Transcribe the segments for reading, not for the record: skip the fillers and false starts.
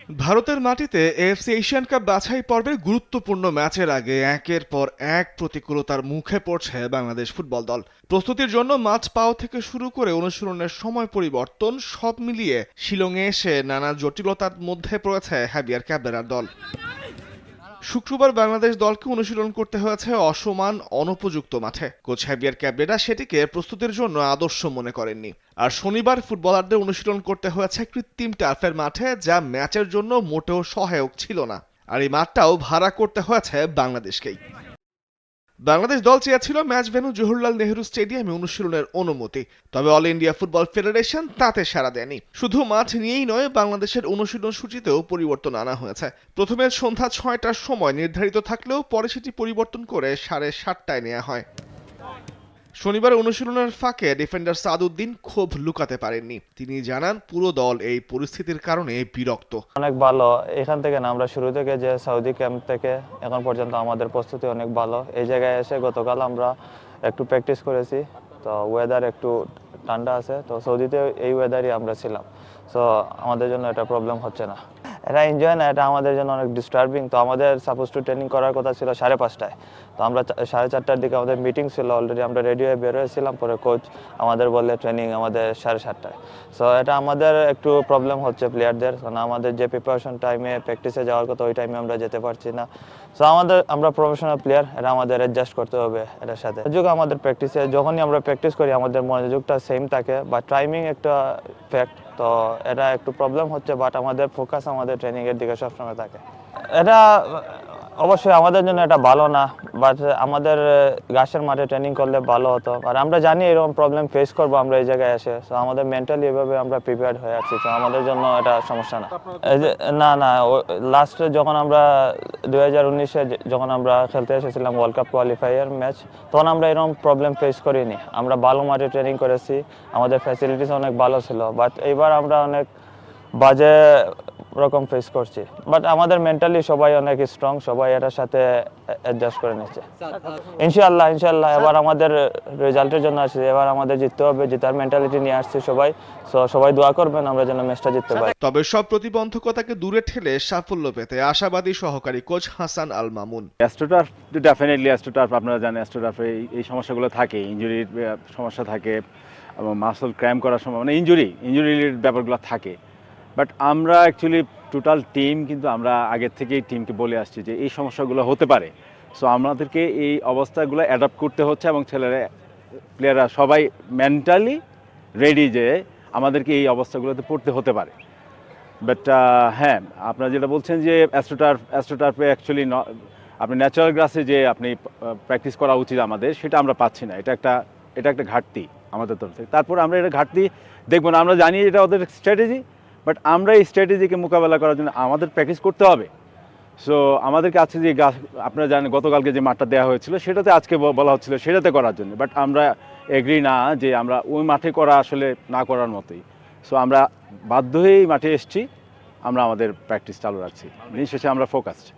ভারতের মাটিতে AFC Asian cup বাছাই পর্বের গুরুত্বপূর্ণ ম্যাচের আগে একের পর এক প্রতিকূলতার মুখে পড়ছে বাংলাদেশ ফুটবল দল। প্রস্তুতির জন্য মাঠ পাওয়া থেকে শুরু করে অনুশীলনের সময় পরিবর্তন সব মিলিয়ে শিলংয়ে এসে নানা জটিলতার মধ্যে পড়েছে হাবিয়ার ক্যাবরেরার দল। শুক্রবার বাংলাদেশ দলকে অনুশীলন করতে হয়েছে অসমান অনুপযুক্ত মাঠে। কোচ হাবিয়ার ক্যাবরেরা সেটিকে প্রস্তুতির জন্য আদর্শ মনে করেননি। আর শনিবার ফুটবলারদের অনুশীলন করতে হয়েছে কৃত্রিম টার্ফের মাঠে, যা ম্যাচের জন্য মোটেও সহায়ক ছিল না। আর এই মাঠটাও ভাড়া করতে হয়েছে বাংলাদেশকেই। বাংলাদেশ দল চেয়েছিল ম্যাচ ভেন্যু জওহরলাল নেহরু স্টেডিয়ামে অনুশীলনের অনুমতি, তবে অল ইন্ডিয়া ফুটবল ফেডারেশন তাতে সাড়া দেয়নি। শুধু মাঠ নিয়েই নয়, বাংলাদেশের অনুশীলন সূচিতেও পরিবর্তন আনা হয়েছে। প্রথমে সন্ধ্যা 6টার সময় নির্ধারিত থাকলেও পরে সেটি পরিবর্তন করে 7:30টায় নেওয়া হয়। শনিবার অনুশীলনের ফাঁকে ডিফেন্ডার সাদউদ্দিন ক্ষোভ লুকাতে পারেননি। তিনি জানান, পুরো দল এই পরিস্থিতির কারণে বিরক্ত। অনেক ভালো এখান থেকে না, আমরা শুরু থেকে যে সৌদি ক্যাম্প থেকে এখন পর্যন্ত আমাদের প্রস্তুতি অনেক ভালো। এই জায়গায় এসে গতকাল আমরা একটু প্র্যাকটিস করেছি, তো ওয়েদার একটু ঠান্ডা আছে, তো সৌদিতে এই ওয়েদারই আমরা ছিলাম, সো আমাদের জন্য এটা প্রবলেম হচ্ছে না। এটা এনজয় না, এটা আমাদের জন্য অনেক ডিস্টার্বিং। তো আমাদের সাপোজ টু ট্রেনিং করার কথা ছিল 5:30টায়, তো আমরা 4:30টার দিকে আমাদের মিটিং ছিল, অলরেডি আমরা রেডি হয়ে বের হয়েছিলাম। পরে কোচ আমাদের বললে ট্রেনিং আমাদের 7:30টায়। সো এটা আমাদের একটু প্রবলেম হচ্ছে প্লেয়ারদের, কারণ আমাদের যে প্রিপারেশন টাইমে প্র্যাকটিসে যাওয়ার কথা ওই টাইমে আমরা যেতে পারছি না। সো আমরা প্রফেশনাল প্লেয়ার, এটা আমাদের অ্যাডজাস্ট করতে হবে এটার সাথে। মনোযোগ আমাদের প্র্যাকটিসে, যখনই আমরা প্র্যাকটিস করি আমাদের মনোযোগটা সেম থাকে, বা টাইমিং একটা ফ্যাক্ট, তো এটা একটু প্রবলেম হচ্ছে। বাট আমাদের ফোকাস আমাদের ট্রেনিংয়ের দিকে সবসময় থাকে। এটা অবশ্যই আমাদের জন্য এটা ভালো না, বাট আমাদের ঘাসের মাঠে ট্রেনিং করলে ভালো হতো। আর আমরা জানি এরকম প্রবলেম ফেস করবো আমরা এই জায়গায় এসে, সো আমাদের মেন্টালি এভাবে আমরা প্রিপেয়ার্ড হয়ে আছি, তো আমাদের জন্য এটা সমস্যা না। না, লাস্টে যখন আমরা 2019-এ যখন আমরা খেলতে এসেছিলাম ওয়ার্ল্ড কাপ কোয়ালিফায়ার ম্যাচ, তখন আমরা এরকম প্রবলেম ফেস করিনি। আমরা ভালো মাঠে ট্রেনিং করেছি, আমাদের ফ্যাসিলিটিস অনেক ভালো ছিল। বাট এইবার আমরা অনেক বাজে রকম ফেস করছি। বাট আমাদের মেন্টালি সবাই অনেক স্ট্রং, সবাই এটার সাথে অ্যাডজাস্ট করে নিচ্ছে। ইনশাআল্লাহ এবার আমাদের রেজাল্টের জন্য আসছে, এবার আমাদের জিততে হবে, জেতার মেন্টালিটি নিয়ে আসছে সবাই। সো সবাই দোয়া করবেন আমরা যেন ম্যাচটা জিততে পারি। তবে সব প্রতিবন্ধকতাকে দূরে ঠেলে সাফল্য পেতে আশাবাদী সহকারী coach Hasan Al Mamun. Astroturf definitely, astroturf আপনারা জানেন, অ্যাস্ট্রোটার্ফে এই সমস্যাগুলো থাকে, ইঞ্জুরির সমস্যা থাকে, মাসল ক্র্যাম্প করার সময়, মানে ইঞ্জুরির ব্যাপারগুলো থাকে। বাট আমরা অ্যাকচুয়ালি টোটাল টিম, কিন্তু আমরা আগের থেকেই টিমকে বলে আসছি যে এই সমস্যাগুলো হতে পারে। সো আমাদেরকে এই অবস্থাগুলো অ্যাডাপ্ট করতে হচ্ছে, এবং প্লেয়াররা সবাই মেন্টালি রেডি যে আমাদেরকে এই অবস্থাগুলোতে পড়তে হতে পারে। বাট হ্যাঁ, আপনারা যেটা বলছেন যে অ্যাস্ট্রোটার্ফে অ্যাকচুয়ালি আপনি ন্যাচারাল গ্রাসে যে আপনি প্র্যাকটিস করা উচিত আমাদের, সেটা আমরা পাচ্ছি না। এটা একটা ঘাটতি আমাদের তরফ থেকে। তারপর আমরা এটা ঘাটতি দেখবো না, আমরা জানি এটা ওদের স্ট্র্যাটেজি, বাট আমরা এই স্ট্র্যাটেজিকে মোকাবেলা করার জন্য আমাদের প্র্যাকটিস করতে হবে। সো আমাদেরকে আজকে যে আপনারা জানেন গতকালকে যে মাঠটা দেওয়া হয়েছিল, সেটাতে আজকে বলা হচ্ছিল সেটাতে করার জন্য, বাট আমরা এগ্রি না যে আমরা ওই মাঠে করা আসলে না করার মতোই। সো আমরা বাধ্য হয়েই মাঠে এসেছি, আমরা আমাদের প্র্যাকটিস চালু রাখছি, দিন শেষে আমরা ফোকাসড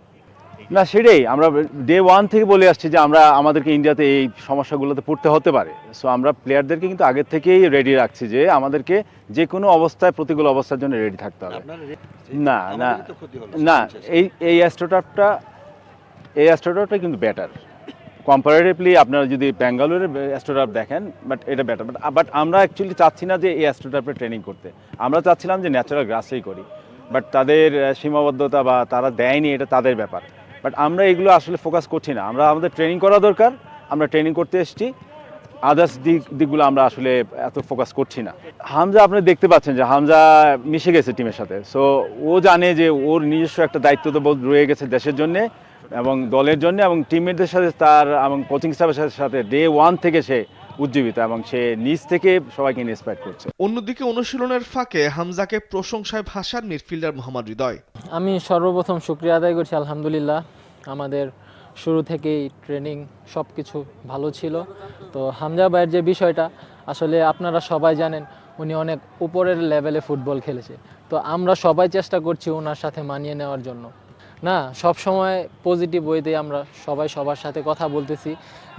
না। সেটাই আমরা ডে 1 থেকে বলে আসছি যে আমাদেরকে ইন্ডিয়াতে এই সমস্যাগুলোতে পড়তে হতে পারে। সো আমরা প্লেয়ারদেরকে কিন্তু আগের থেকেই রেডি রাখছি যে আমাদেরকে যে কোনো অবস্থায়, প্রতিকূল অবস্থার জন্য রেডি থাকতে হবে। না, এই অ্যাস্ট্রোটার্ফটা কিন্তু বেটার কম্পারেটিভলি। আপনারা যদি ব্যাঙ্গালোরের অ্যাস্ট্রোটার্ফ দেখেন, বাট এটা বেটার। বাট আমরা অ্যাকচুয়ালি চাচ্ছি না যে এই অ্যাস্ট্রোটার্ফে ট্রেনিং করতে, আমরা চাচ্ছিলাম যে ন্যাচারাল গ্রাসেই করি। বাট তাদের সীমাবদ্ধতা বা তারা দেয়নি, এটা তাদের ব্যাপার। বাট আমরা এগুলো আসলে ফোকাস করছি না, আমাদের ট্রেনিং করা দরকার, আমরা ট্রেনিং করতে এসেছি। আদার্স দিকগুলো আমরা আসলে এত ফোকাস করছি না। হামজা, আপনি দেখতে পাচ্ছেন যে হামজা মিশে গেছে টিমের সাথে। সো ও জানে যে ওর নিজস্ব একটা দায়িত্ববোধ রয়ে গেছে দেশের জন্যে এবং দলের জন্য, এবং টিমমেটদের সাথে তার এবং কোচিং স্টাফের সাথে ডে 1 থেকে সে উজ্জীবিত, এবং সে নিজ থেকে সবাইকে ইন্সপায়ার করছে। অন্যদিকে অনুশীলনের ফাঁকে হামজাকে প্রশংসায় ভাসান মিডফিল্ডার মোহাম্মদ হৃদয়। আমি সর্বপ্রথম শুকরিয়া আদায় করছি, আলহামদুলিল্লাহ আমাদের শুরু থেকেই ট্রেনিং সব কিছু ভালো ছিল। তো হামজা ভাইয়ের যে বিষয়টা, আসলে আপনারা সবাই জানেন উনি অনেক উপরের লেভেলে ফুটবল খেলেছে, তো আমরা সবাই চেষ্টা করছি ওনার সাথে মানিয়ে নেওয়ার জন্য। না, সব সময় পজিটিভ ওয়েতে আমরা সবাই সবার সাথে কথা বলতেছি,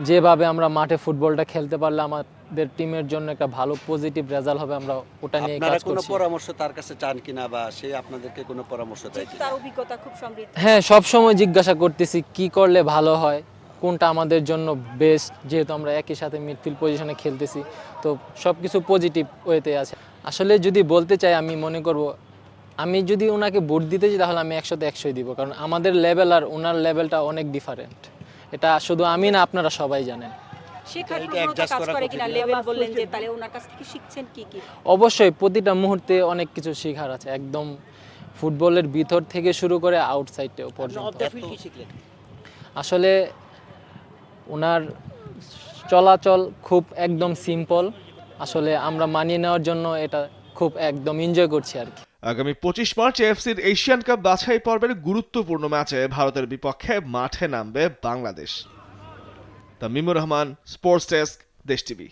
যেভাবে আমরা মাঠে ফুটবলটা খেলতে পারলে আমাদের টিমের জন্য একটা ভালো পজিটিভ রেজাল্ট হবে, আমরা ওটা নিয়ে আপনারা কাজ কোনো করছি। পরামর্শ তার কাছে চান কিনা বা সে আপনাদেরকে কোনো পরামর্শ দেয় যেহেতু কিনা? তার অভিজ্ঞতা খুব সমৃদ্ধ। হ্যাঁ, সব সময় জিজ্ঞাসা করতেছি কি করলে ভালো হয়, কোনটা আমাদের জন্য বেস্ট, যেহেতু আমরা একই সাথে মিডফিল্ড পজিশনে খেলতেছি, তো সব কিছু পজিটিভ ওয়েতে আছে। আসলে যদি বলতে চাই, আমি মনে করব আমি যদি ওনাকে ভোট দিতে চাই তাহলে আমি 100তে 100ই দিব, কারণ আমাদের লেভেল আর ওনার লেভেলটা অনেক ডিফারেন্ট। এটা শুধু আমি না, আপনারা সবাই জানেন। শেখার এটা প্রবণতা adjust কাজ করা করে কঠিন কিনা, না? লেভেল বললেন যে, তাহলে ওনার কাছ থেকে শিখছেন কি কি? অবশ্যই প্রতিটা মুহূর্তে অনেক কিছু শেখার আছে, একদম ফুটবলের ভিতর থেকে শুরু করে আউটসাইডেও পর্যন্ত। কি শিখলেন? আসলে ওনার চলাচল খুব একদম সিম্পল, আসলে আমরা মানিয়ে নেওয়ার জন্য এটা খুব একদম এনজয় করছি আর কি। আগামী 25 মার্চ এএফসির এশিয়ান কাপ বাছাই পর্বের গুরুত্বপূর্ণ ম্যাচে ভারতের বিপক্ষে মাঠে নামবে বাংলাদেশ। তামিমুর রহমান, স্পোর্টস ডেস্ক, দেশ টিভি।